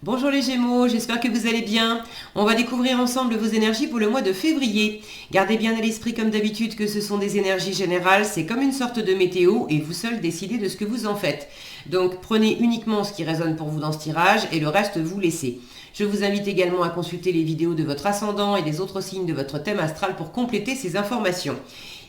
Bonjour les Gémeaux, j'espère que vous allez bien. On va découvrir ensemble vos énergies pour le mois de février. Gardez bien à l'esprit comme d'habitude que ce sont des énergies générales, c'est comme une sorte de météo et vous seul décidez de ce que vous en faites. Donc prenez uniquement ce qui résonne pour vous dans ce tirage et le reste vous laissez. Je vous invite également à consulter les vidéos de votre ascendant et des autres signes de votre thème astral pour compléter ces informations.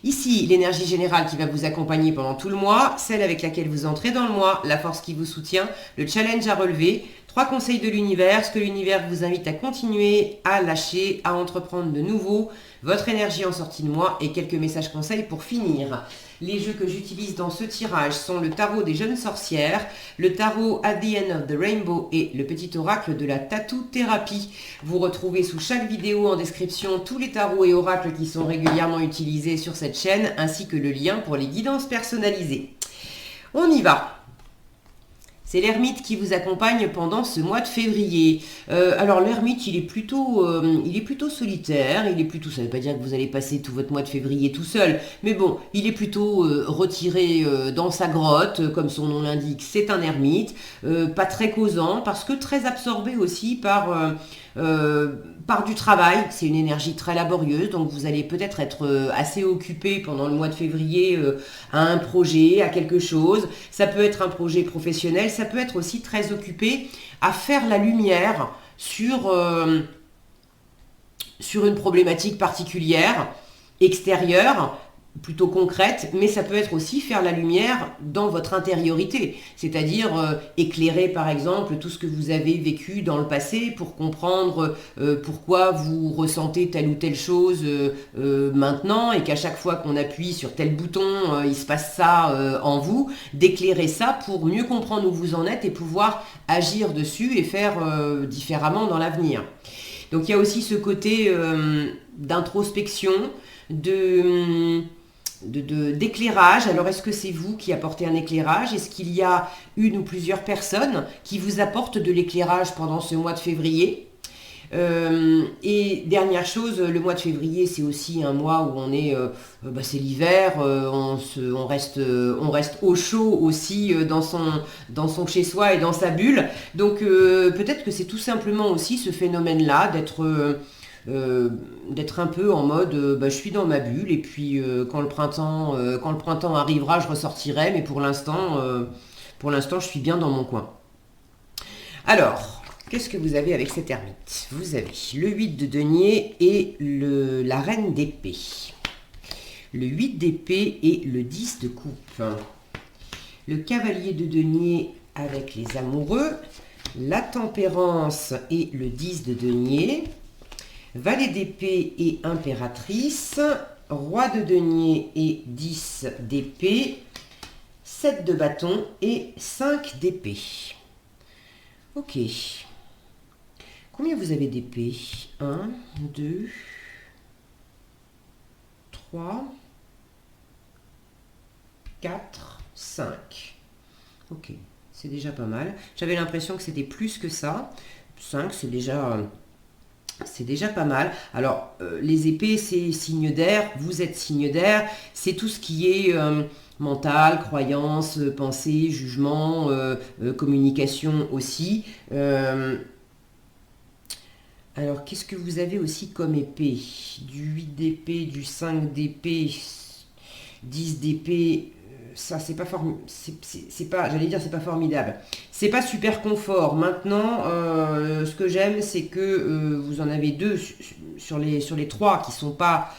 Ici, l'énergie générale qui va vous accompagner pendant tout le mois, celle avec laquelle vous entrez dans le mois, la force qui vous soutient, le challenge à relever, 3 conseils de l'univers, ce que l'univers vous invite à continuer, à lâcher, à entreprendre de nouveau, votre énergie en sortie de mois et quelques messages conseils pour finir. Les jeux que j'utilise dans ce tirage sont le tarot des jeunes sorcières, le tarot At the End of the Rainbow et le petit oracle de la tattoo thérapie. Vous retrouvez sous chaque vidéo en description tous les tarots et oracles qui sont régulièrement utilisés sur cette chaîne ainsi que le lien pour les guidances personnalisées. On y va! C'est l'ermite qui vous accompagne pendant ce mois de février. Alors l'ermite, il est plutôt solitaire. Ça ne veut pas dire que vous allez passer tout votre mois de février tout seul, mais bon, il est plutôt retiré dans sa grotte, comme son nom l'indique. C'est un ermite, pas très causant, parce que très absorbé aussi par du travail. C'est une énergie très laborieuse, donc vous allez peut-être être assez occupé pendant le mois de février à un projet, à quelque chose. Ça peut être un projet professionnel, ça peut être aussi très occupé à faire la lumière sur une problématique particulière, extérieure, plutôt concrète, mais ça peut être aussi faire la lumière dans votre intériorité, c'est-à-dire éclairer par exemple tout ce que vous avez vécu dans le passé pour comprendre pourquoi vous ressentez telle ou telle chose maintenant et qu'à chaque fois qu'on appuie sur tel bouton, il se passe ça en vous, d'éclairer ça pour mieux comprendre où vous en êtes et pouvoir agir dessus et faire différemment dans l'avenir. Donc il y a aussi ce côté d'introspection, d'éclairage. Alors est-ce que c'est vous qui apportez un éclairage? Est-ce qu'il y a une ou plusieurs personnes qui vous apportent de l'éclairage pendant ce mois de février? Et dernière chose, le mois de février, c'est aussi un mois où c'est l'hiver, on reste au chaud aussi dans son chez-soi et dans sa bulle. Donc peut-être que c'est tout simplement aussi ce phénomène-là d'être un peu en mode je suis dans ma bulle et puis quand le printemps arrivera, je ressortirai, mais pour l'instant, je suis bien dans mon coin. Alors, qu'est-ce que vous avez avec cette ermite? Vous avez le 8 de denier et la reine d'épée. Le 8 d'épée et le 10 de coupe. Le cavalier de denier avec les amoureux. La tempérance et le 10 de denier. Valet d'épée et impératrice. Roi de denier et 10 d'épée. 7 de bâton et 5 d'épée. Ok. Combien vous avez d'épées? 1, 2, 3, 4, 5. Ok, c'est déjà pas mal. J'avais l'impression que c'était plus que ça. 5, c'est déjà pas mal. Alors, les épées, c'est signe d'air. Vous êtes signe d'air. C'est tout ce qui est mental, croyance, pensée, jugement, communication aussi. Alors, qu'est-ce que vous avez aussi comme épée? Du 8 d'épée, du 5 d'épée, 10 d'épée. Ça, c'est pas j'allais dire, c'est pas formidable. C'est pas super confort. Maintenant, ce que j'aime, c'est que vous en avez deux sur les trois qui sont pas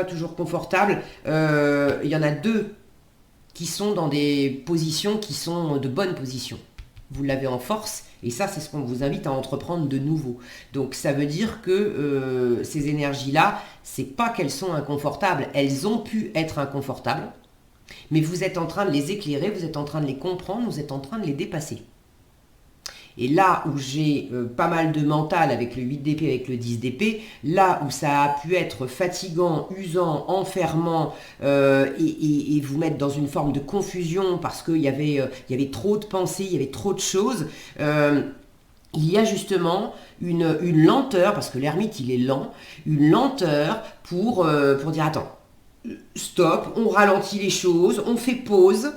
toujours confortables. Il y en a deux qui sont dans des positions qui sont de bonnes positions. Vous l'avez en force, et ça, c'est ce qu'on vous invite à entreprendre de nouveau. Donc, ça veut dire que ces énergies-là, c'est pas qu'elles sont inconfortables, elles ont pu être inconfortables, mais vous êtes en train de les éclairer, vous êtes en train de les comprendre, vous êtes en train de les dépasser. Et là où j'ai pas mal de mental avec le 8 d'épée, avec le 10 d'épée, là où ça a pu être fatigant, usant, enfermant et vous mettre dans une forme de confusion parce qu'il y avait trop de pensées, il y avait trop de choses, il y a justement une lenteur, parce que l'ermite il est lent, une lenteur pour dire attends, stop, on ralentit les choses, on fait pause.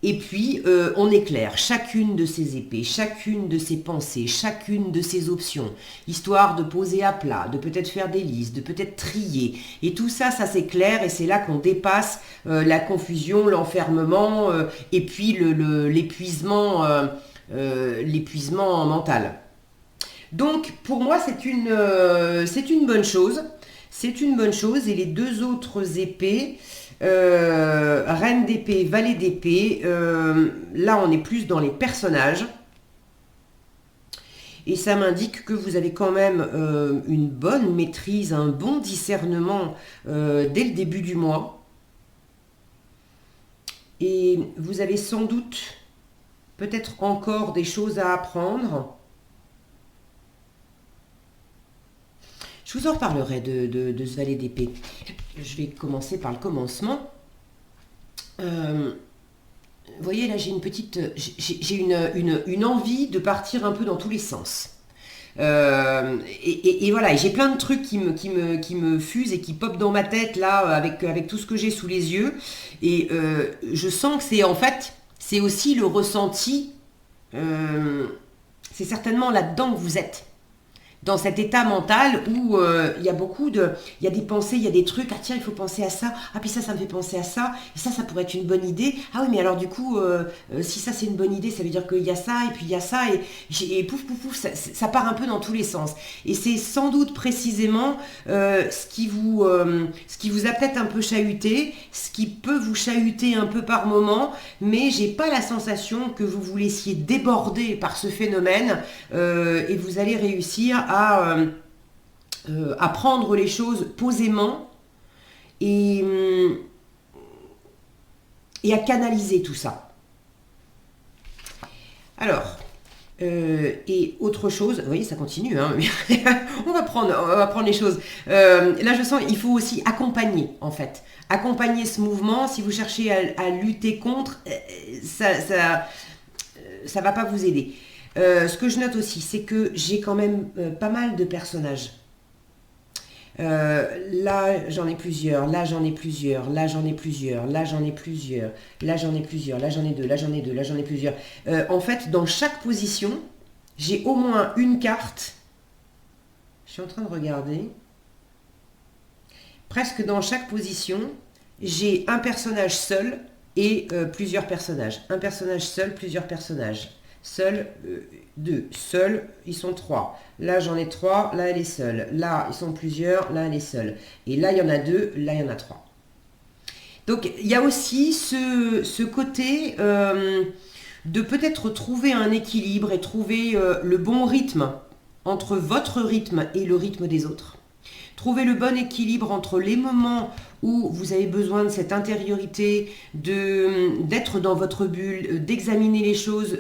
Et puis, on éclaire chacune de ces épées, chacune de ces pensées, chacune de ces options, histoire de poser à plat, de peut-être faire des listes, de peut-être trier. Et tout ça, ça s'éclaire et c'est là qu'on dépasse la confusion, l'enfermement et puis l'épuisement mental. Donc, pour moi, c'est une bonne chose. C'est une bonne chose. Et les deux autres épées, reine d'épée, valet d'épée, là, on est plus dans les personnages. Et ça m'indique que vous avez quand même une bonne maîtrise, un bon discernement dès le début du mois. Et vous avez sans doute peut-être encore des choses à apprendre. Je vous en reparlerai de ce valet d'épée. Je vais commencer par le commencement. Vous voyez, là, j'ai une petite... J'ai une envie de partir un peu dans tous les sens. Et voilà, j'ai plein de trucs qui me fusent et qui popent dans ma tête, là, avec tout ce que j'ai sous les yeux. Et je sens que c'est aussi le ressenti. C'est certainement là-dedans que vous êtes. Dans cet état mental où il y a des pensées, il y a des trucs, ah tiens, il faut penser à ça, ah puis ça me fait penser à ça, et ça pourrait être une bonne idée, ah oui, mais alors du coup, si ça c'est une bonne idée, ça veut dire qu'il y a ça, et puis il y a ça, et pouf, pouf, pouf, ça part un peu dans tous les sens. Et c'est sans doute précisément ce qui vous a peut-être un peu chahuté, ce qui peut vous chahuter un peu par moment, mais j'ai pas la sensation que vous vous laissiez déborder par ce phénomène, et vous allez réussir à prendre les choses posément et à canaliser tout ça. Alors, et autre chose, vous voyez, ça continue, hein, on va prendre les choses. Là, je sens qu'il faut aussi accompagner, en fait. Accompagner ce mouvement, si vous cherchez à lutter contre, ça va pas vous aider. Ce que je note aussi, c'est que j'ai quand même pas mal de personnages. Là, j'en ai plusieurs, là, j'en ai plusieurs, là, j'en ai plusieurs, là, j'en ai plusieurs, là, j'en ai plusieurs, là, j'en ai deux, là, j'en ai deux, là, j'en ai plusieurs. En fait, dans chaque position, j'ai au moins une carte. Je suis en train de regarder. Presque dans chaque position, j'ai un personnage seul et plusieurs personnages. Un personnage seul, plusieurs personnages. Seul, deux. Seul, ils sont trois. Là, j'en ai trois. Là, elle est seule. Là, ils sont plusieurs. Là, elle est seule. Et là, il y en a deux. Là, il y en a trois. Donc, il y a aussi ce côté de peut-être trouver un équilibre et trouver le bon rythme entre votre rythme et le rythme des autres. Trouver le bon équilibre entre les moments où vous avez besoin de cette intériorité, d'être dans votre bulle, d'examiner les choses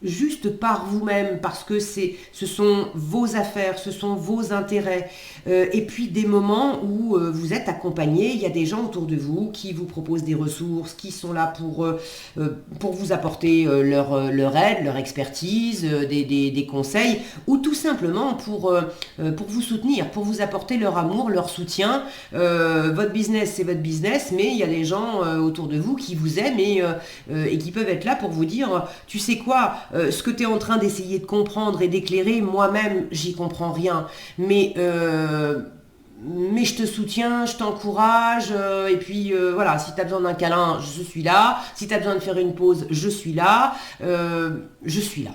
juste par vous-même, parce que ce sont vos affaires, ce sont vos intérêts, et puis des moments où vous êtes accompagné, il y a des gens autour de vous qui vous proposent des ressources, qui sont là pour vous apporter leur aide, leur expertise, des conseils, ou tout simplement pour vous soutenir, pour vous apporter leur amour, leur soutien. Votre business, c'est votre business, mais il y a des gens autour de vous qui vous aiment et qui peuvent être là pour vous dire, tu sais quoi, ce que tu es en train d'essayer de comprendre et d'éclairer, moi-même, j'y comprends rien. Mais je te soutiens, je t'encourage, et puis voilà, si tu as besoin d'un câlin, je suis là. Si tu as besoin de faire une pause, je suis là. Je suis là.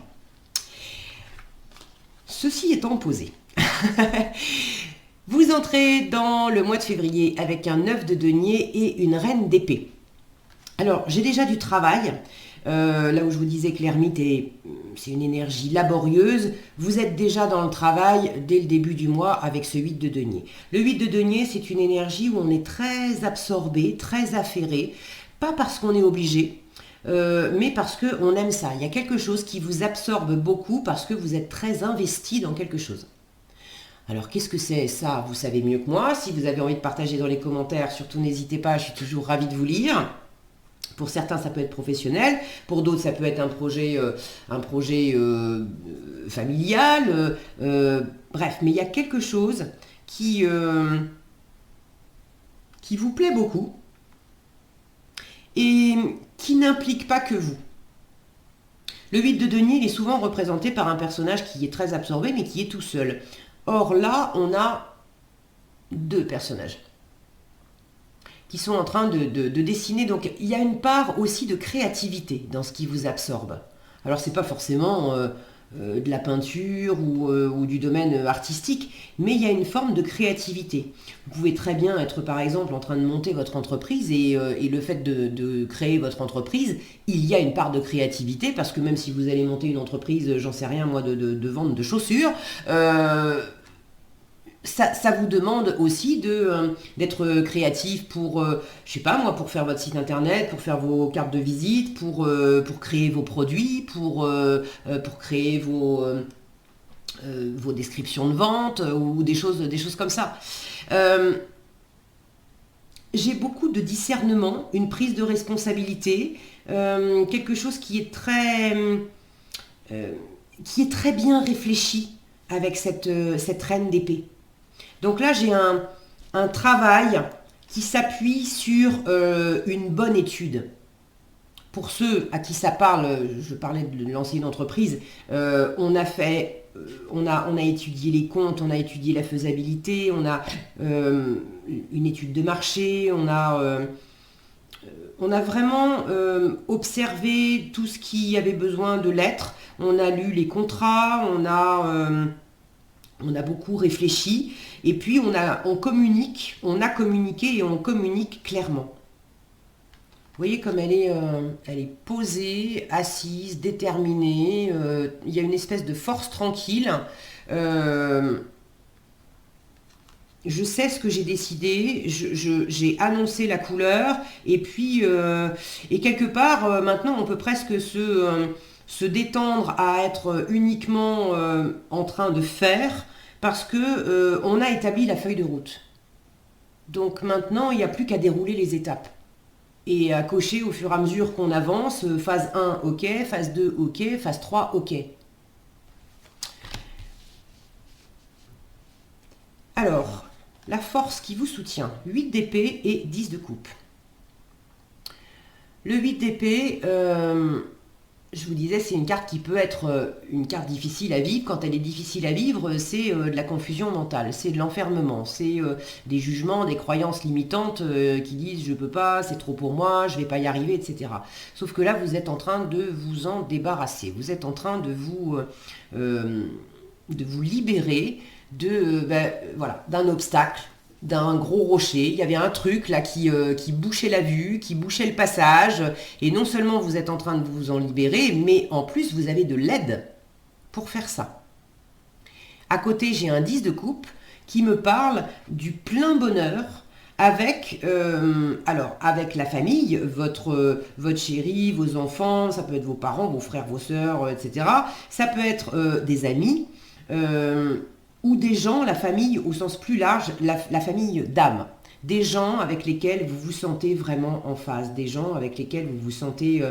Ceci étant posé, vous entrez dans le mois de février avec un 9 de denier et une reine d'épée. Alors, j'ai déjà du travail. Là où je vous disais que l'ermite c'est une énergie laborieuse, vous êtes déjà dans le travail dès le début du mois avec ce 8 de denier. Le 8 de denier, c'est une énergie où on est très absorbé, très affairé, pas parce qu'on est obligé, mais parce qu'on aime ça. Il y a quelque chose qui vous absorbe beaucoup parce que vous êtes très investi dans quelque chose. Alors qu'est-ce que c'est ça? Vous savez mieux que moi. Si vous avez envie de partager dans les commentaires, surtout n'hésitez pas, je suis toujours ravie de vous lire. Pour certains, ça peut être professionnel. Pour d'autres, ça peut être un projet familial. Bref, mais il y a quelque chose qui vous plaît beaucoup. et qui n'implique pas que vous. Le 8 de denier, il est souvent représenté par un personnage qui est très absorbé, mais qui est tout seul. Or là, on a deux personnages qui sont en train de dessiner. Donc il y a une part aussi de créativité dans ce qui vous absorbe. Alors c'est pas forcément de la peinture ou du domaine artistique, mais il y a une forme de créativité. Vous pouvez très bien être par exemple en train de monter votre entreprise et le fait de créer votre entreprise, il y a une part de créativité parce que même si vous allez monter une entreprise, j'en sais rien moi, de vente de chaussures, ça vous demande aussi d'être créatif pour, je sais pas moi, pour faire votre site internet, pour faire vos cartes de visite, pour créer vos produits, pour créer vos descriptions de vente ou des choses comme ça. J'ai beaucoup de discernement, une prise de responsabilité, quelque chose qui est très bien réfléchi avec cette reine d'épée. Donc là, j'ai un travail qui s'appuie sur une bonne étude. Pour ceux à qui ça parle, je parlais de lancer une entreprise, on a étudié les comptes, on a étudié la faisabilité, on a une étude de marché, on a vraiment observé tout ce qui avait besoin de l'être, on a lu les contrats, on a beaucoup réfléchi, et puis on a communiqué et on communique clairement. Vous voyez comme elle est posée, assise, déterminée, il y a une espèce de force tranquille. Je sais ce que j'ai décidé, j'ai annoncé la couleur, et puis, et quelque part, maintenant on peut presque se détendre à être uniquement en train de faire, parce que on a établi la feuille de route. Donc maintenant, il n'y a plus qu'à dérouler les étapes. Et à cocher au fur et à mesure qu'on avance, phase 1, ok, phase 2, ok, phase 3, ok. Alors, la force qui vous soutient, 8 d'épée et 10 de coupe. Le 8 d'épée, je vous disais, c'est une carte qui peut être une carte difficile à vivre. Quand elle est difficile à vivre, c'est de la confusion mentale, c'est de l'enfermement, c'est des jugements, des croyances limitantes qui disent je peux pas, c'est trop pour moi, je vais pas y arriver, etc. Sauf que là, vous êtes en train de vous en débarrasser. Vous êtes en train de vous libérer voilà, d'un obstacle, d'un gros rocher. Il y avait un truc là qui bouchait la vue, qui bouchait le passage, et non seulement vous êtes en train de vous en libérer, mais en plus vous avez de l'aide pour faire ça. À côté, j'ai un 10 de coupe qui me parle du plein bonheur avec la famille, votre chéri, vos enfants, ça peut être vos parents, vos frères, vos sœurs, etc. Ça peut être des amis, ou des gens, la famille au sens plus large, la famille d'âme. Des gens avec lesquels vous vous sentez vraiment en phase, des gens avec lesquels vous vous sentez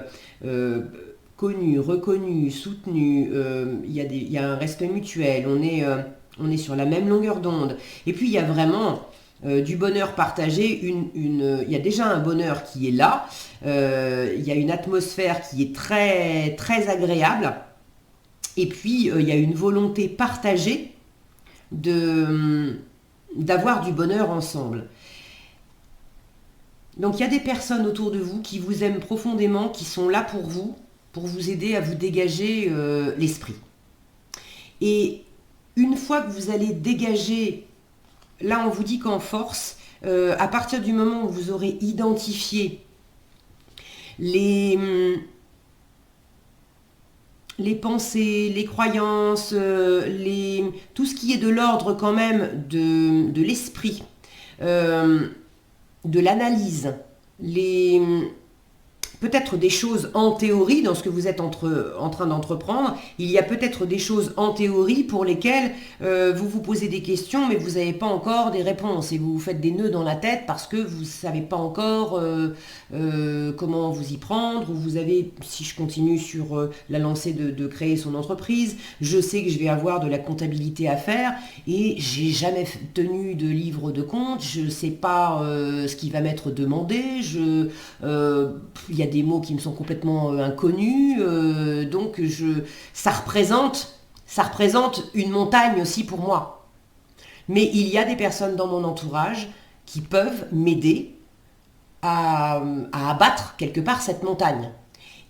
connus, reconnus, soutenus, il y a un respect mutuel, on est sur la même longueur d'onde. Et puis il y a vraiment du bonheur partagé, il y a déjà un bonheur qui est là, il y a une atmosphère qui est très, très agréable, et puis il y a une volonté partagée d'avoir du bonheur ensemble. Donc il y a des personnes autour de vous qui vous aiment profondément, qui sont là pour vous aider à vous dégager l'esprit. Et une fois que vous allez dégager, là on vous dit qu'en force, à partir du moment où vous aurez identifié les pensées, les croyances, tout ce qui est de l'ordre quand même de l'esprit, de l'analyse, peut-être des choses en théorie dans ce que vous êtes en train d'entreprendre. Il y a peut-être des choses en théorie pour lesquelles vous vous posez des questions, mais vous n'avez pas encore des réponses et vous vous faites des nœuds dans la tête parce que vous ne savez pas encore comment vous y prendre. Ou vous avez, si je continue sur la lancée de créer son entreprise, je sais que je vais avoir de la comptabilité à faire et j'ai jamais tenu de livre de compte, je ne sais pas ce qui va m'être demandé, il y a des mots qui me sont complètement inconnus, donc ça représente une montagne aussi pour moi. Mais il y a des personnes dans mon entourage qui peuvent m'aider à abattre quelque part cette montagne.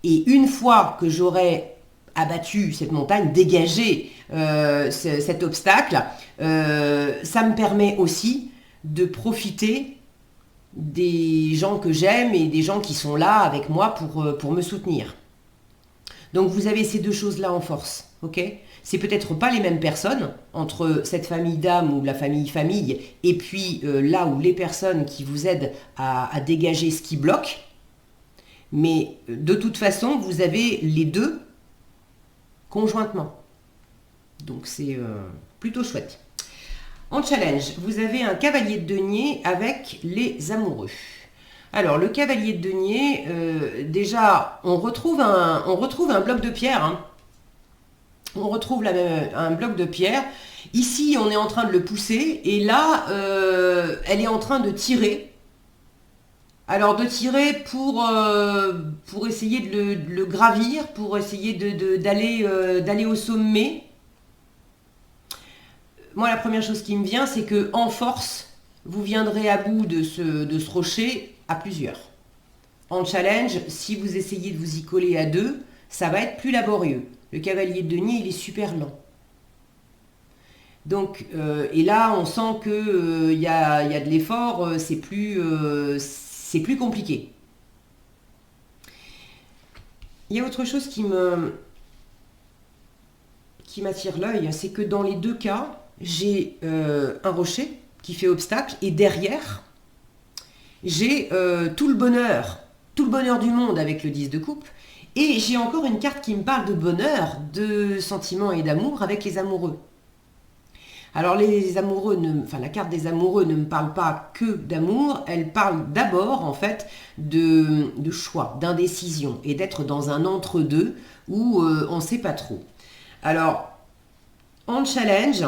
Et une fois que j'aurai abattu cette montagne, dégagé cet obstacle, ça me permet aussi de profiter des gens que j'aime et des gens qui sont là avec moi pour me soutenir. Donc vous avez ces deux choses-là en force, ok ? C'est peut-être pas les mêmes personnes entre cette famille d'âme ou la famille et puis là où les personnes qui vous aident à dégager ce qui bloque, mais de toute façon vous avez les deux conjointement. Donc c'est plutôt chouette. En challenge, vous avez un cavalier de denier avec les amoureux. Alors, le cavalier de denier, déjà, on retrouve un bloc de pierre. Hein. On retrouve un bloc de pierre. Ici, on est en train de le pousser. Et là, elle est en train de tirer. Alors, de tirer pour essayer de le gravir, pour essayer d'aller au sommet. Moi, la première chose qui me vient, c'est que en force, vous viendrez à bout de ce rocher à plusieurs. En challenge, si vous essayez de vous y coller à deux, ça va être plus laborieux. Le cavalier de denier, il est super lent. Donc, et là, on sent que y a de l'effort, c'est plus compliqué. Il y a autre chose qui m'attire l'œil, c'est que dans les deux cas, j'ai un rocher qui fait obstacle et derrière, j'ai tout le bonheur du monde avec le 10 de coupe et j'ai encore une carte qui me parle de bonheur, de sentiments et d'amour avec les amoureux. Alors les amoureux, la carte des amoureux ne me parle pas que d'amour, elle parle d'abord en fait de choix, d'indécision et d'être dans un entre-deux où on ne sait pas trop. Alors, en challenge,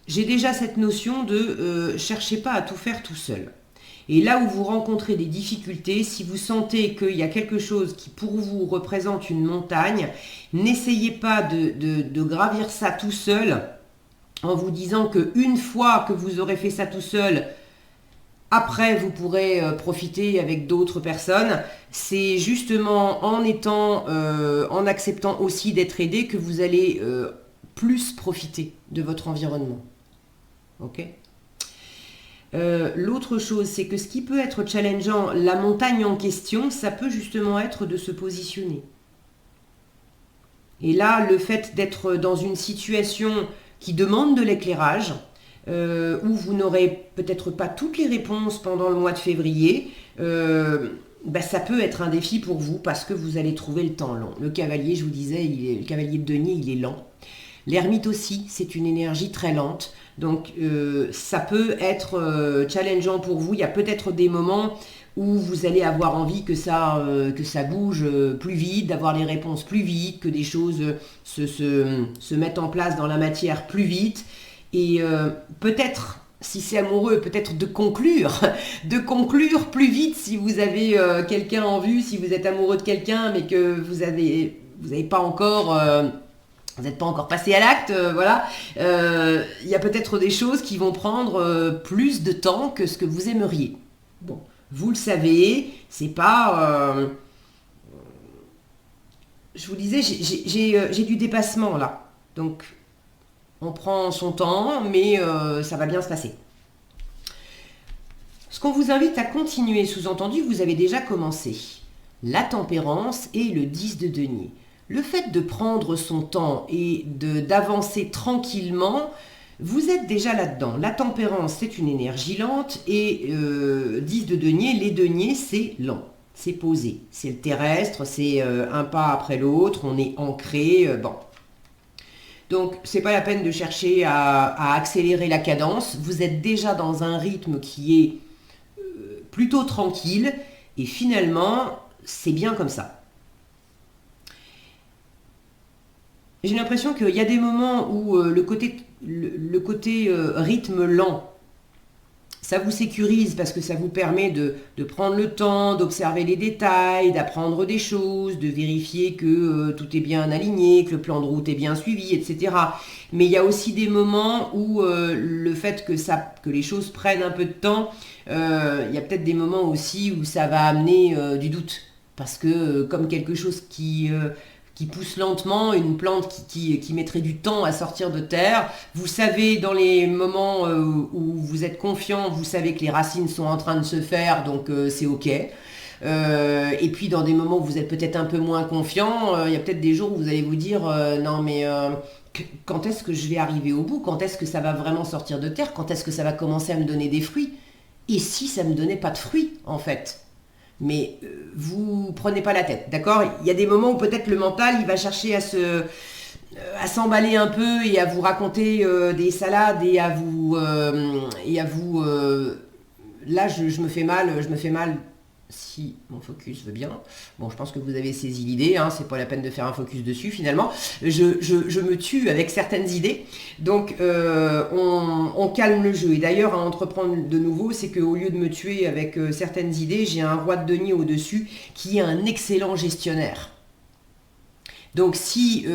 j'ai déjà cette notion de cherchez pas à tout faire tout seul. Et là où vous rencontrez des difficultés, si vous sentez qu'il y a quelque chose qui pour vous représente une montagne, n'essayez pas de gravir ça tout seul en vous disant qu'une fois que vous aurez fait ça tout seul, après vous pourrez profiter avec d'autres personnes. C'est justement en acceptant aussi d'être aidé que vous allez plus profiter de votre environnement. Ok ? L'autre chose, c'est que ce qui peut être challengeant, la montagne en question, ça peut justement être de se positionner. Et là, le fait d'être dans une situation qui demande de l'éclairage, où vous n'aurez peut-être pas toutes les réponses pendant le mois de février, ça peut être un défi pour vous parce que vous allez trouver le temps long. Le cavalier, je vous disais, le cavalier de denier, il est lent. L'ermite aussi, c'est une énergie très lente. Donc ça peut être challengeant pour vous. Il y a peut-être des moments où vous allez avoir envie que ça bouge plus vite, d'avoir les réponses plus vite, que des choses se mettent en place dans la matière plus vite. Et peut-être, si c'est amoureux, peut-être de conclure plus vite si vous avez quelqu'un en vue, si vous êtes amoureux de quelqu'un, mais que vous n'êtes pas encore passé à l'acte, voilà. Il y a peut-être des choses qui vont prendre plus de temps que ce que vous aimeriez. Bon, vous le savez, c'est pas... je vous disais, j'ai du dépassement là. Donc, on prend son temps, mais ça va bien se passer. Ce qu'on vous invite à continuer, sous-entendu, vous avez déjà commencé. La tempérance et le 10 de denier. Le fait de prendre son temps et d'avancer tranquillement, Vous êtes déjà là-dedans. La tempérance, c'est une énergie lente et 10 de denier, les deniers, c'est lent. C'est posé. C'est le terrestre, c'est un pas après l'autre, on est ancré. Bon. Donc, c'est pas la peine de chercher à accélérer la cadence. Vous êtes déjà dans un rythme qui est plutôt tranquille et finalement, c'est bien comme ça. J'ai l'impression qu'il y a des moments où le côté rythme lent, ça vous sécurise parce que ça vous permet de prendre le temps, d'observer les détails, d'apprendre des choses, de vérifier que tout est bien aligné, que le plan de route est bien suivi, etc. Mais il y a aussi des moments où le fait que les choses prennent un peu de temps, il y a peut-être des moments aussi où ça va amener du doute. Parce que comme quelque chose qui pousse lentement, une plante qui mettrait du temps à sortir de terre. Vous savez, dans les moments où vous êtes confiant, vous savez que les racines sont en train de se faire, donc c'est ok. Et puis dans des moments où vous êtes peut-être un peu moins confiant, il y a peut-être des jours où vous allez vous dire non mais quand est-ce que je vais arriver au bout? Quand est-ce que ça va vraiment sortir de terre? Quand est-ce que ça va commencer à me donner des fruits? Et si ça me donnait pas de fruits en fait? Mais vous prenez pas la tête, d'accord? Il y a des moments où peut-être le mental, il va chercher à s'emballer un peu et à vous raconter des salades et à vous là je me fais mal si mon focus veut bien. Bon, je pense que vous avez saisi l'idée, hein, c'est pas la peine de faire un focus dessus finalement. Je me tue avec certaines idées, donc on calme le jeu. Et d'ailleurs, à entreprendre de nouveau, c'est qu'au lieu de me tuer avec certaines idées, j'ai un roi de denier au-dessus qui est un excellent gestionnaire. Donc si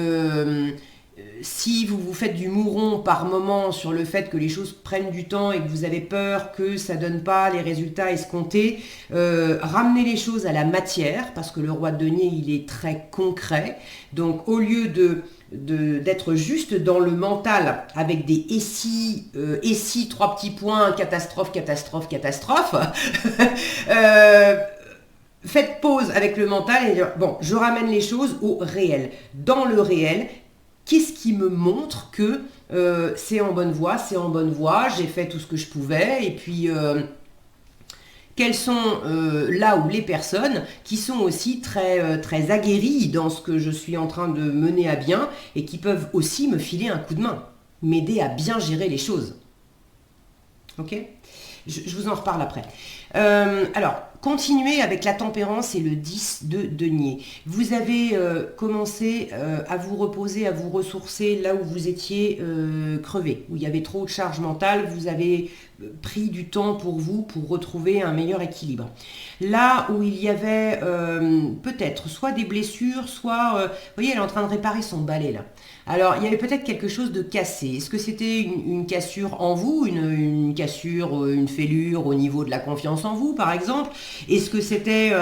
vous vous faites du mouron par moment sur le fait que les choses prennent du temps et que vous avez peur que ça ne donne pas les résultats escomptés, ramenez les choses à la matière, parce que le roi de denier, il est très concret. Donc au lieu d'être juste dans le mental avec des et si, trois petits points, catastrophe, catastrophe, catastrophe, faites pause avec le mental et dire, bon, je ramène les choses au réel. Dans le réel, qu'est-ce qui me montre que c'est en bonne voie, j'ai fait tout ce que je pouvais, et puis quelles sont là où les personnes qui sont aussi très aguerries dans ce que je suis en train de mener à bien et qui peuvent aussi me filer un coup de main, m'aider à bien gérer les choses. Ok ? Je vous en reparle après. Alors, continuez avec la tempérance et le 10 de denier. Vous avez commencé à vous reposer, à vous ressourcer là où vous étiez crevé, où il y avait trop de charge mentale. Vous avez pris du temps pour vous, pour retrouver un meilleur équilibre. Là où il y avait peut-être soit des blessures, soit... vous voyez, elle est en train de réparer son balai là. Alors, il y avait peut-être quelque chose de cassé. Est-ce que c'était une cassure en vous, une cassure, une fêlure au niveau de la confiance en vous, par exemple? Est-ce que c'était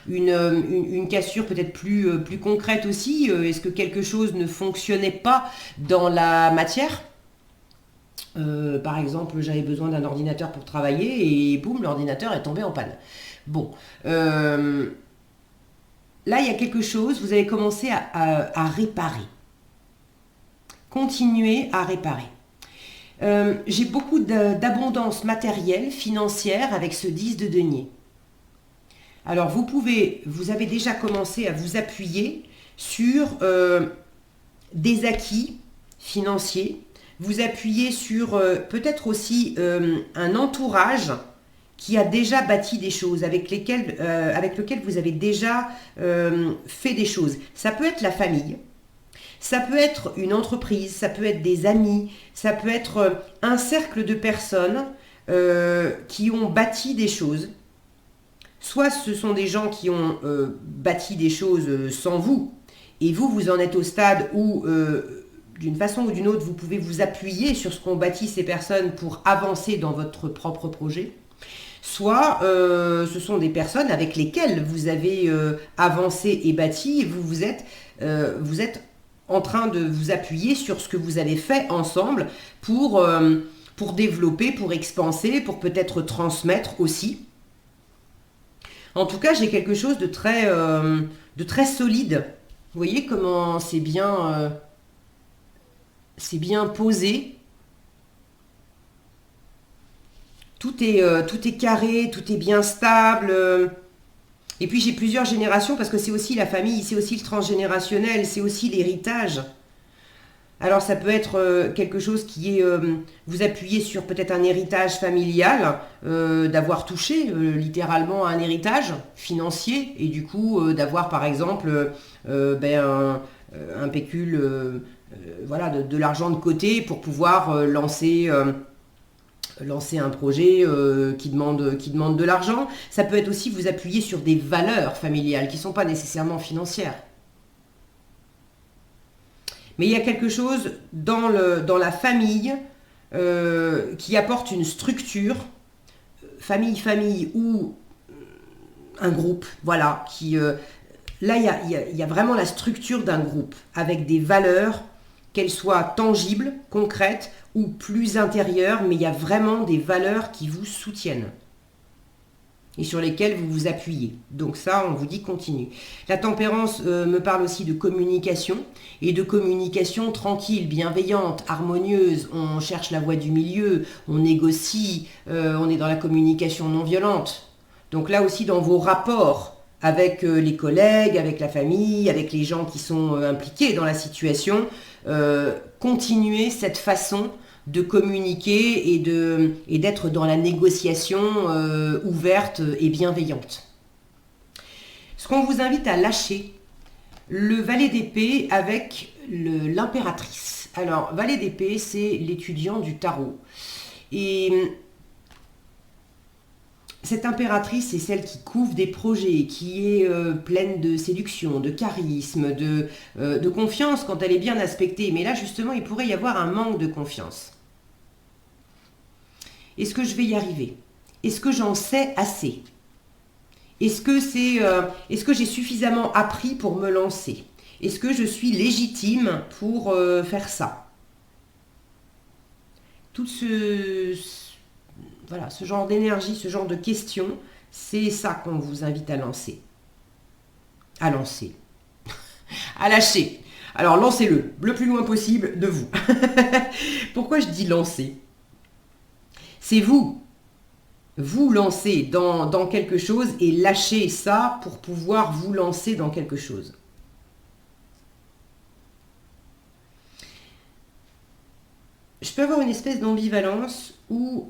une cassure peut-être plus concrète aussi? Est-ce que quelque chose ne fonctionnait pas dans la matière? Par exemple, j'avais besoin d'un ordinateur pour travailler et boum, l'ordinateur est tombé en panne. Bon, là, il y a quelque chose, vous avez commencé à réparer. Continuez à réparer. J'ai beaucoup d'abondance matérielle, financière avec ce 10 de denier. Alors vous avez déjà commencé à vous appuyer sur des acquis financiers, vous appuyez sur peut-être aussi un entourage qui a déjà bâti des choses, avec lequel vous avez déjà fait des choses. Ça peut être la famille, ça peut être une entreprise, ça peut être des amis, ça peut être un cercle de personnes qui ont bâti des choses. Soit ce sont des gens qui ont bâti des choses sans vous, et vous en êtes au stade où, d'une façon ou d'une autre, vous pouvez vous appuyer sur ce qu'ont bâti ces personnes pour avancer dans votre propre projet. Soit ce sont des personnes avec lesquelles vous avez avancé et bâti, et vous êtes en train de vous appuyer sur ce que vous avez fait ensemble pour développer, pour expanser, pour peut-être transmettre aussi. En tout cas, j'ai quelque chose de très solide. Vous voyez comment c'est bien posé. tout est carré, tout est bien stable. Et puis j'ai plusieurs générations parce que c'est aussi la famille, c'est aussi le transgénérationnel, c'est aussi l'héritage. Alors ça peut être quelque chose qui est, vous appuyez sur peut-être un héritage familial, d'avoir touché littéralement un héritage financier et du coup d'avoir par exemple un pécule, voilà, de l'argent de côté pour pouvoir lancer un projet qui demande de l'argent. Ça peut être aussi vous appuyer sur des valeurs familiales qui ne sont pas nécessairement financières. Mais il y a quelque chose dans la famille qui apporte une structure, famille ou un groupe, voilà. Là, il y a vraiment la structure d'un groupe avec des valeurs, qu'elles soient tangibles, concrètes ou plus intérieures, mais il y a vraiment des valeurs qui vous soutiennent et sur lesquelles vous vous appuyez. Donc ça, on vous dit continue. La tempérance me parle aussi de communication, et de communication tranquille, bienveillante, harmonieuse. On cherche la voie du milieu, on négocie, on est dans la communication non violente. Donc là aussi, dans vos rapports avec les collègues, avec la famille, avec les gens qui sont impliqués dans la situation, continuez cette façon de communiquer et d'être dans la négociation ouverte et bienveillante. Ce qu'on vous invite à lâcher, le valet d'épée avec l'impératrice. Alors, valet d'épée, c'est l'étudiant du tarot. Et cette impératrice, c'est celle qui couvre des projets, qui est pleine de séduction, de charisme, de confiance quand elle est bien aspectée. Mais là, justement, il pourrait y avoir un manque de confiance. Est-ce que je vais y arriver? Est-ce que j'en sais assez? Est-ce que j'ai suffisamment appris pour me lancer? Est-ce que je suis légitime pour faire ça? Tout voilà, ce genre d'énergie, ce genre de questions, c'est ça qu'on vous invite à lancer. À lancer. À lâcher. Alors lancez-le le plus loin possible de vous. Pourquoi je dis lancer? C'est vous lancez dans quelque chose et lâchez ça pour pouvoir vous lancer dans quelque chose. Je peux avoir une espèce d'ambivalence où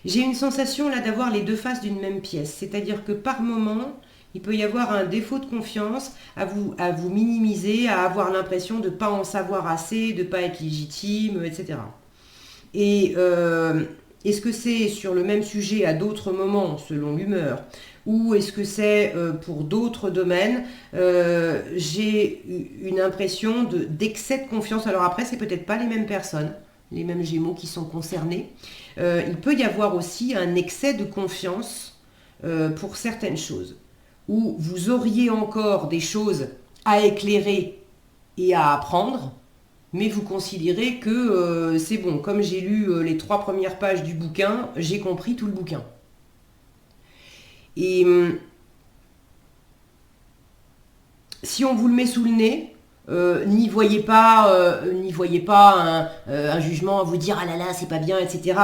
j'ai une sensation là d'avoir les deux faces d'une même pièce. C'est-à-dire que par moment, il peut y avoir un défaut de confiance, à vous minimiser, à avoir l'impression de ne pas en savoir assez, de ne pas être légitime, etc. Et est-ce que c'est sur le même sujet à d'autres moments, selon l'humeur, ou est-ce que c'est pour d'autres domaines? J'ai une impression d'excès de confiance. Alors après, c'est peut-être pas les mêmes personnes, les mêmes Gémeaux qui sont concernés. Il peut y avoir aussi un excès de confiance pour certaines choses, où vous auriez encore des choses à éclairer et à apprendre, mais vous considérez que c'est bon, comme j'ai lu les 3 premières pages du bouquin, j'ai compris tout le bouquin. Et si on vous le met sous le nez, n'y voyez pas un jugement à vous dire ah là là c'est pas bien, etc.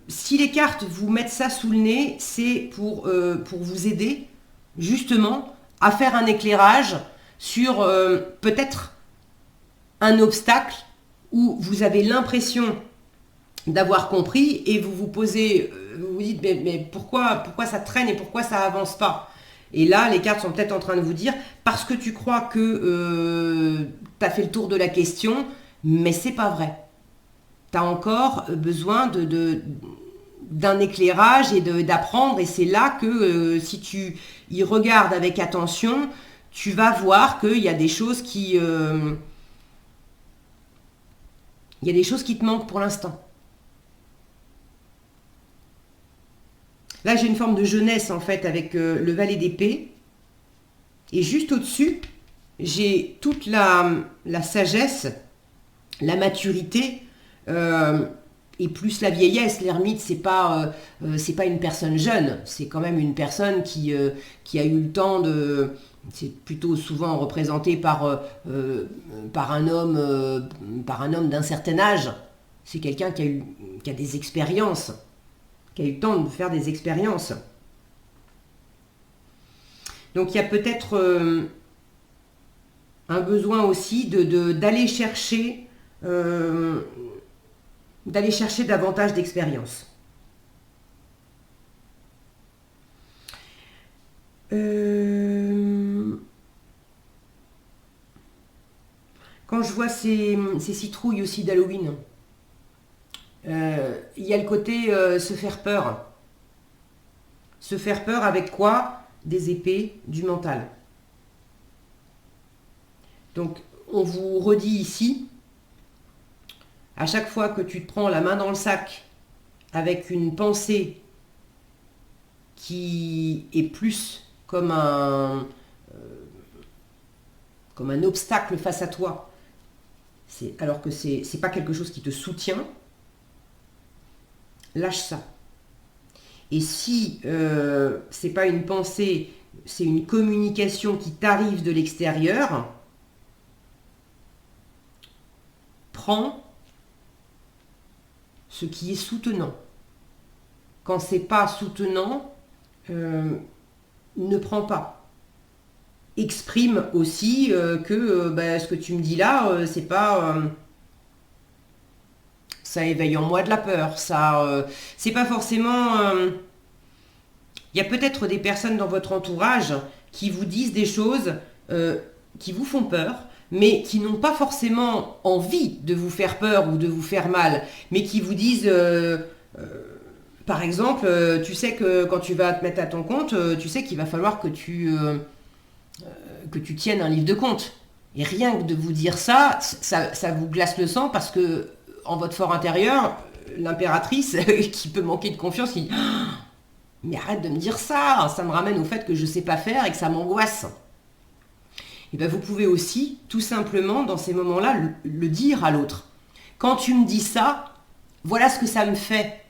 Si les cartes vous mettent ça sous le nez, c'est pour vous aider justement à faire un éclairage sur peut-être un obstacle où vous avez l'impression d'avoir compris et vous vous posez, vous vous dites mais pourquoi ça traîne et pourquoi ça avance pas? Et là, les cartes sont peut-être en train de vous dire parce que tu crois que tu as fait le tour de la question, mais c'est pas vrai. Tu as encore besoin d'un éclairage et d'apprendre, et c'est là que si tu y regardes avec attention, tu vas voir qu'il y a des choses qui te manquent pour l'instant. Là, j'ai une forme de jeunesse, en fait, avec le valet d'épée. Et juste au-dessus, j'ai toute la sagesse, la maturité et plus la vieillesse. L'ermite, c'est pas une personne jeune, c'est quand même une personne qui a eu le temps de... C'est plutôt souvent représenté par un homme d'un certain âge. C'est quelqu'un qui a des expériences, qui a eu le temps de faire des expériences. Donc il y a peut-être un besoin aussi d'aller chercher davantage d'expérience. Quand je vois ces citrouilles aussi d'Halloween, il y a le côté se faire peur. Se faire peur avec quoi? Des épées, du mental. Donc, on vous redit ici, à chaque fois que tu te prends la main dans le sac avec une pensée qui est plus comme un obstacle face à toi, alors que c'est pas quelque chose qui te soutient, lâche ça. Et si c'est pas une pensée, c'est une communication qui t'arrive de l'extérieur, prends ce qui est soutenant. Quand c'est pas soutenant, ne prends pas. Exprime aussi que ce que tu me dis là, c'est pas... ça éveille en moi de la peur. Ça, c'est pas forcément... Il y a peut-être des personnes dans votre entourage qui vous disent des choses qui vous font peur, mais qui n'ont pas forcément envie de vous faire peur ou de vous faire mal, mais qui vous disent... par exemple, tu sais que quand tu vas te mettre à ton compte, tu sais qu'il va falloir que tu tiennes un livre de compte. Et rien que de vous dire ça, ça vous glace le sang parce que en votre fort intérieur, l'impératrice qui peut manquer de confiance, qui dit « Mais arrête de me dire ça, ça me ramène au fait que je ne sais pas faire et que ça m'angoisse. » Et bien vous pouvez aussi, tout simplement, dans ces moments-là, le dire à l'autre. Quand tu me dis ça, voilà ce que ça me fait.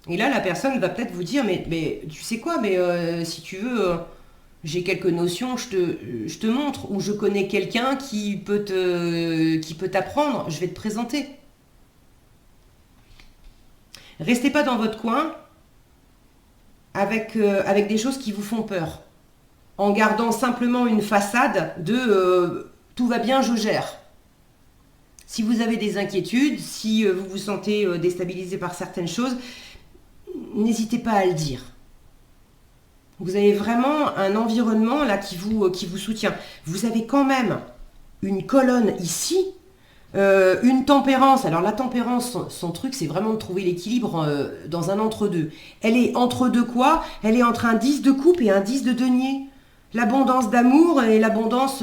Et là, la personne va peut-être vous dire, mais tu sais quoi, mais si tu veux, j'ai quelques notions, je te montre, ou je connais quelqu'un qui peut t'apprendre, je vais te présenter. Restez pas dans votre coin avec des choses qui vous font peur, en gardant simplement une façade de tout va bien, je gère. Si vous avez des inquiétudes, si vous vous sentez déstabilisé par certaines choses, n'hésitez pas à le dire. Vous avez vraiment un environnement là qui vous soutient. Vous avez quand même une colonne ici, une tempérance. Alors la tempérance, son truc, c'est vraiment de trouver l'équilibre dans un entre-deux. Elle est entre deux quoi? Elle est entre un 10 de coupe et un 10 de denier. L'abondance d'amour et l'abondance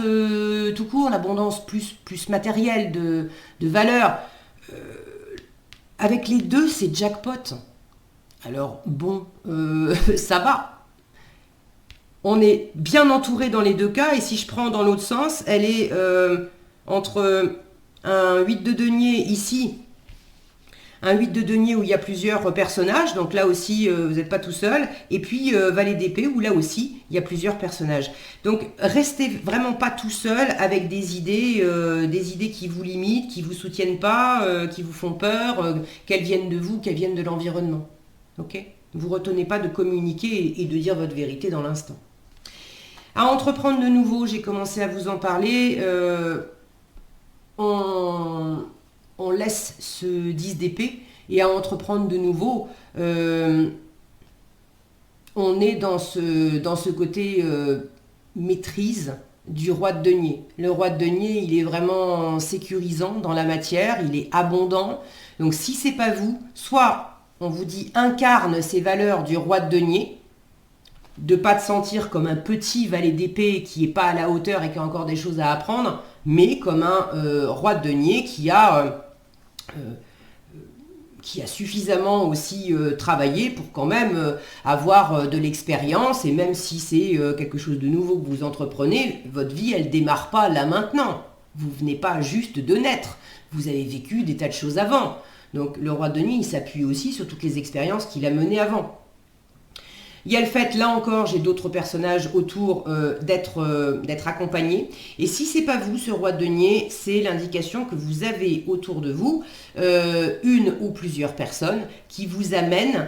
tout court, l'abondance plus matérielle de valeur. Avec les deux, c'est jackpot. Alors bon, ça va. On est bien entouré dans les deux cas. Et si je prends dans l'autre sens, elle est entre un 8 de denier ici, un 8 de denier où il y a plusieurs personnages. Donc là aussi, vous n'êtes pas tout seul. Et puis valet d'épée où là aussi, il y a plusieurs personnages. Donc restez vraiment pas tout seul avec des idées qui vous limitent, qui vous soutiennent pas, qui vous font peur, qu'elles viennent de vous, qu'elles viennent de l'environnement. Ok ? Vous retenez pas de communiquer et de dire votre vérité dans l'instant. À entreprendre de nouveau, j'ai commencé à vous en parler. On laisse ce 10 d'épée et à entreprendre de nouveau, on est dans ce côté maîtrise du roi de denier. Le roi de denier, il est vraiment sécurisant dans la matière, il est abondant. Donc si c'est pas vous, soit on vous dit incarne ces valeurs du roi de denier, de pas te sentir comme un petit valet d'épée qui n'est pas à la hauteur et qui a encore des choses à apprendre, mais comme un roi de denier qui a suffisamment aussi travaillé pour quand même avoir de l'expérience, et même si c'est quelque chose de nouveau que vous entreprenez, votre vie elle démarre pas là maintenant. Vous venez pas juste de naître. Vous avez vécu des tas de choses avant. Donc le roi de denier, il s'appuie aussi sur toutes les expériences qu'il a menées avant. Il y a le fait, là encore, j'ai d'autres personnages autour d'être accompagnés. Et si c'est pas vous, ce roi de denier, c'est l'indication que vous avez autour de vous une ou plusieurs personnes qui vous amènent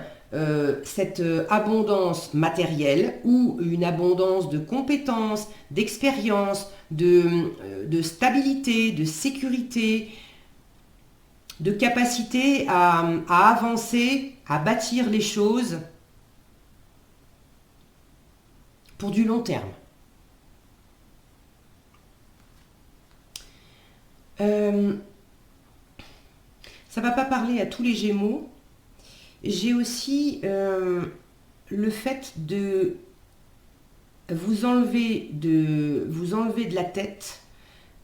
cette abondance matérielle ou une abondance de compétences, d'expérience, de stabilité, de sécurité, de capacité à avancer, à bâtir les choses pour du long terme. Ça ne va pas parler à tous les Gémeaux. J'ai aussi le fait de vous enlever de la tête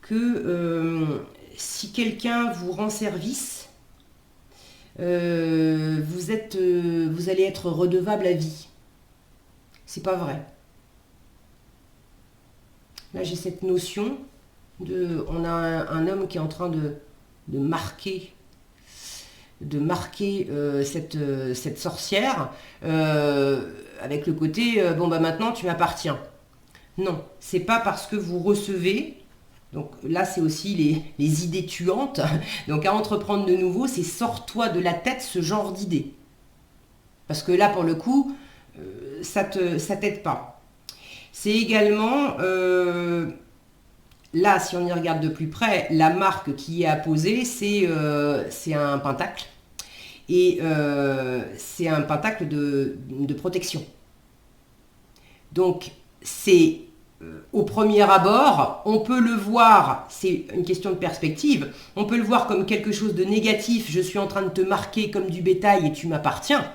que si quelqu'un vous rend service, vous allez être redevable à vie. C'est pas vrai. Là, j'ai cette notion on a un homme qui est en train de marquer cette sorcière avec le côté bon bah maintenant tu m'appartiens. Non, c'est pas parce que vous recevez. Donc là, c'est aussi les idées tuantes. Donc à entreprendre de nouveau, c'est sors-toi de la tête ce genre d'idées. Parce que là, pour le coup, ça t'aide pas. C'est également, là, si on y regarde de plus près, la marque qui est apposée, c'est un pentacle. Et c'est un pentacle de protection. Donc, c'est au premier abord, on peut le voir, c'est une question de perspective, on peut le voir comme quelque chose de négatif, je suis en train de te marquer comme du bétail et tu m'appartiens.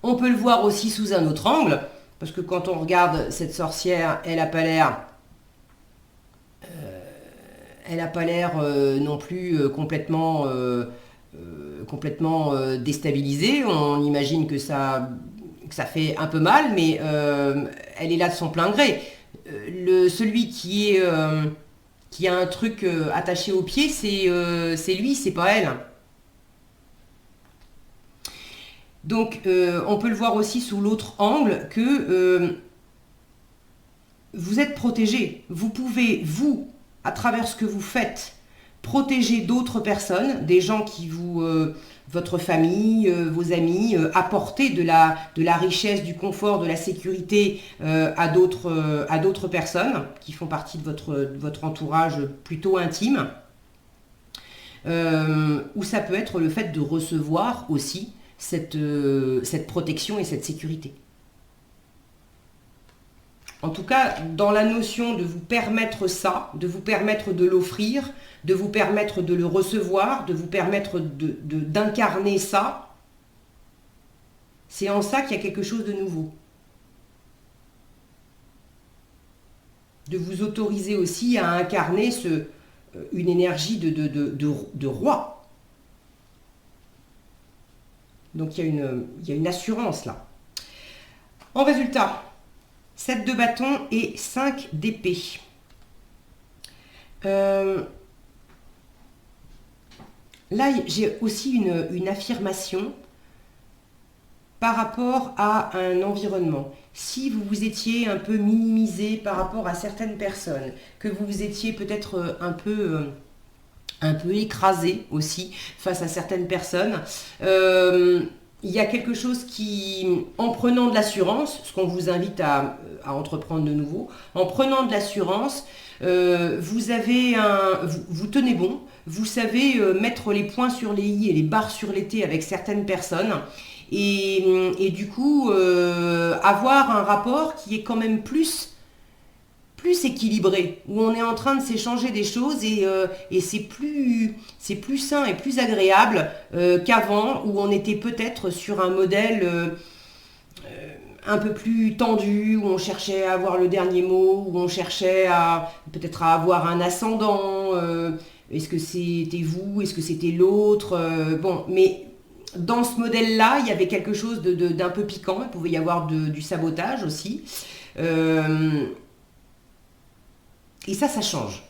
On peut le voir aussi sous un autre angle, parce que quand on regarde cette sorcière, elle n'a pas l'air non plus complètement déstabilisée. On imagine que ça fait un peu mal, mais elle est là de son plein gré. Celui qui a un truc attaché au pied, c'est lui, c'est pas elle. Donc, on peut le voir aussi sous l'autre angle que vous êtes protégé. Vous pouvez, vous, à travers ce que vous faites, protéger d'autres personnes, des gens qui votre famille, vos amis, apporter de la richesse, du confort, de la sécurité à d'autres personnes qui font partie de votre entourage plutôt intime. Ou ça peut être le fait de recevoir aussi cette protection et cette sécurité. En tout cas, dans la notion de vous permettre ça, de vous permettre de l'offrir, de vous permettre de le recevoir, de vous permettre d'incarner ça, c'est en ça qu'il y a quelque chose de nouveau. De vous autoriser aussi à incarner une énergie de roi. Donc il y a une assurance là. En résultat, 7 de bâton et 5 d'épée. Là, j'ai aussi une affirmation par rapport à un environnement. Si vous vous étiez un peu minimisé par rapport à certaines personnes, que vous vous étiez peut-être un peu écrasé aussi face à certaines personnes, il y a quelque chose qui, en prenant de l'assurance, ce qu'on vous invite à entreprendre de nouveau, en prenant de l'assurance, vous tenez bon, vous savez mettre les points sur les i et les barres sur les t avec certaines personnes, et du coup avoir un rapport qui est quand même plus équilibré, où on est en train de s'échanger des choses et c'est plus sain et plus agréable qu'avant, où on était peut-être sur un modèle un peu plus tendu, où on cherchait à avoir le dernier mot, où on cherchait peut-être à avoir un ascendant, est-ce que c'était vous, est-ce que c'était l'autre, bon, mais dans ce modèle-là, il y avait quelque chose d'un peu piquant, il pouvait y avoir du sabotage aussi. Et ça change.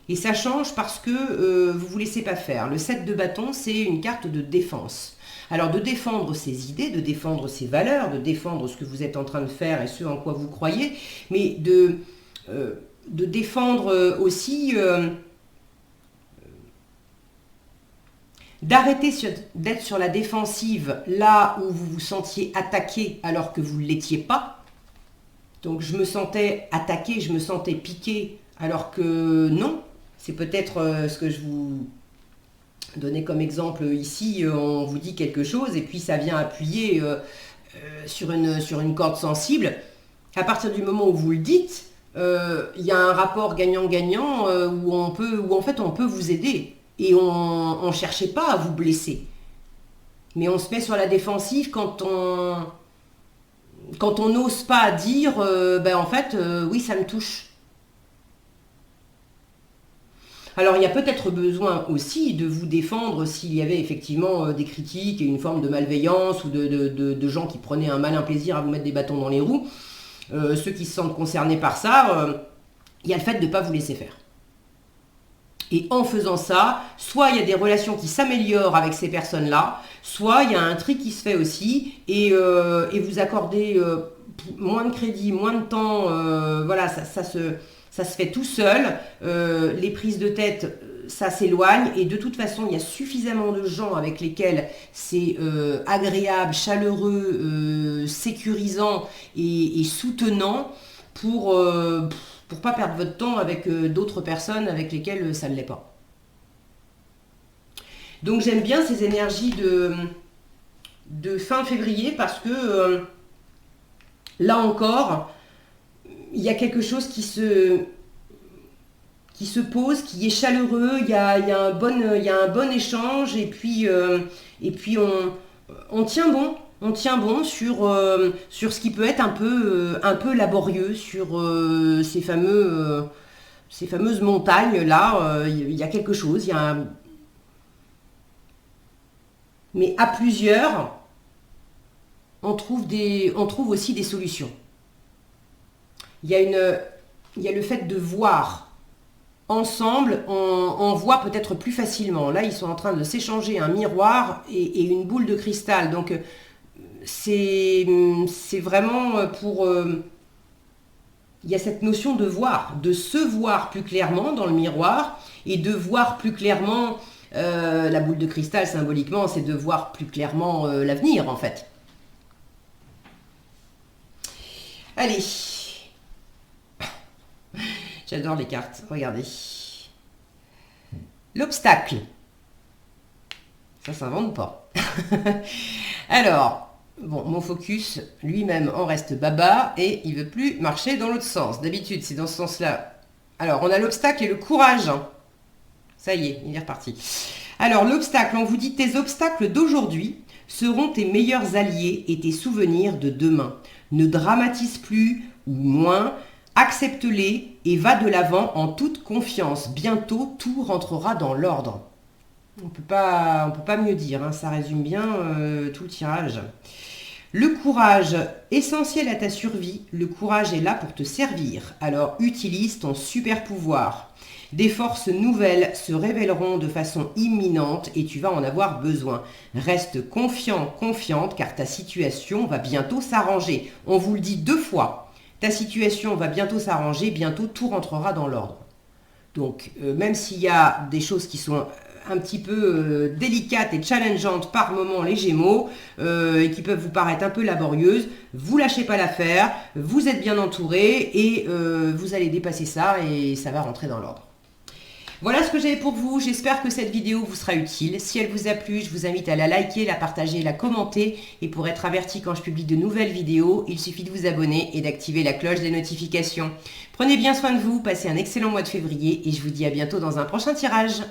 Et ça change parce que vous ne vous laissez pas faire. Le 7 de bâton, c'est une carte de défense. Alors de défendre ses idées, de défendre ses valeurs, de défendre ce que vous êtes en train de faire et ce en quoi vous croyez, mais de défendre aussi, d'arrêter d'être sur la défensive là où vous vous sentiez attaqué alors que vous ne l'étiez pas. Donc je me sentais attaqué, je me sentais piqué alors que non. C'est peut-être ce que je vous donnais comme exemple ici. On vous dit quelque chose et puis ça vient appuyer sur une corde sensible. À partir du moment où vous le dites, il y a un rapport gagnant-gagnant où en fait on peut vous aider. Et on ne cherchait pas à vous blesser. Mais on se met sur la défensive quand on n'ose pas dire en fait oui ça me touche. Alors il y a peut-être besoin aussi de vous défendre s'il y avait effectivement des critiques et une forme de malveillance ou de gens qui prenaient un malin plaisir à vous mettre des bâtons dans les roues. Ceux qui se sentent concernés par ça, il y a le fait de ne pas vous laisser faire. Et en faisant ça, soit il y a des relations qui s'améliorent avec ces personnes-là, soit il y a un tri qui se fait aussi et vous accordez moins de crédit, moins de temps, voilà, ça se fait tout seul, les prises de tête, ça s'éloigne et de toute façon, il y a suffisamment de gens avec lesquels c'est agréable, chaleureux, sécurisant et soutenant pour pas perdre votre temps avec d'autres personnes avec lesquelles ça ne l'est pas. Donc j'aime bien ces énergies de fin février parce que là encore, il y a quelque chose qui se pose, qui est chaleureux, il y a un bon échange et puis on tient bon. On tient bon sur ce qui peut être un peu laborieux, sur ces fameuses montagnes-là. Il y a quelque chose, mais à plusieurs, on trouve aussi des solutions. Il y a le fait de voir ensemble, on voit peut-être plus facilement. Là, ils sont en train de s'échanger un miroir et une boule de cristal. Donc, c'est vraiment pour... il y a cette notion de voir, de se voir plus clairement dans le miroir et de voir plus clairement la boule de cristal symboliquement, c'est de voir plus clairement l'avenir en fait. Allez, j'adore les cartes, regardez. L'obstacle, ça s'invente pas. Alors... Bon, mon focus lui-même en reste baba et il veut plus marcher dans l'autre sens. D'habitude, c'est dans ce sens-là. Alors, on a l'obstacle et le courage. Ça y est, il est reparti. Alors, l'obstacle, on vous dit tes obstacles d'aujourd'hui seront tes meilleurs alliés et tes souvenirs de demain. Ne dramatise plus ou moins, accepte-les et va de l'avant en toute confiance. Bientôt, tout rentrera dans l'ordre. On peut pas mieux dire, hein, ça résume bien tout le tirage. Le courage, essentiel à ta survie, le courage est là pour te servir, alors utilise ton super pouvoir. Des forces nouvelles se révéleront de façon imminente et tu vas en avoir besoin. Reste confiant, confiante, car ta situation va bientôt s'arranger. On vous le dit 2 fois, ta situation va bientôt s'arranger, bientôt tout rentrera dans l'ordre. Donc, même s'il y a des choses qui sont un petit peu délicates et challengeantes par moment, les Gémeaux, et qui peuvent vous paraître un peu laborieuses, vous lâchez pas l'affaire, vous êtes bien entouré et vous allez dépasser ça et ça va rentrer dans l'ordre. Voilà ce que j'avais pour vous, j'espère que cette vidéo vous sera utile. Si elle vous a plu, je vous invite à la liker, la partager, la commenter. Et pour être averti quand je publie de nouvelles vidéos, il suffit de vous abonner et d'activer la cloche des notifications. Prenez bien soin de vous, passez un excellent mois de février et je vous dis à bientôt dans un prochain tirage.